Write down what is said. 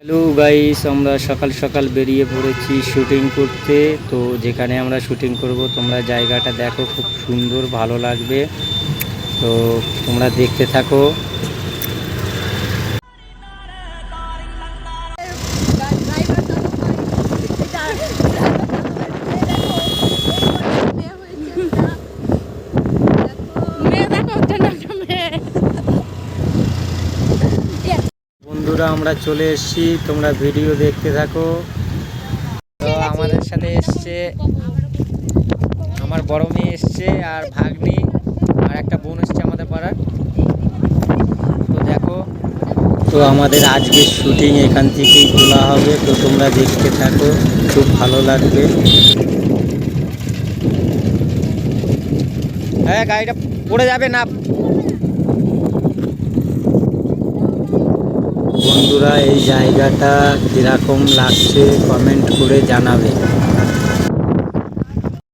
Hello guys, আমরা সকাল সকাল বেরিয়ে পড়েছি শুটিং করতে। তো যেখানে আমরা শুটিং করব তোমরা জায়গাটা দেখো, খুব সুন্দর, ভালো লাগবে। তো তোমরা দেখতে থাকো। বন্ধুরা, আমরা চলে এসেছি, তোমরা ভিডিও দেখতে থাকো। তো আমাদের সাথে এসছে আমার বড় মেয়ে এসছে, আর ভাগ্নি, আর একটা বোন এসছে আমাদের পাড়ার। তো দেখো, তো আমাদের আজকে শুটিং এখান থেকেই তোলা হবে। তো তোমরা দেখতে থাকো, খুব ভালো লাগবে। হ্যাঁ, গাড়িটা পড়ে যাবে না। বন্ধুরা, এই জায়গাটা কীরকম লাগছে কমেন্ট করে জানাবে।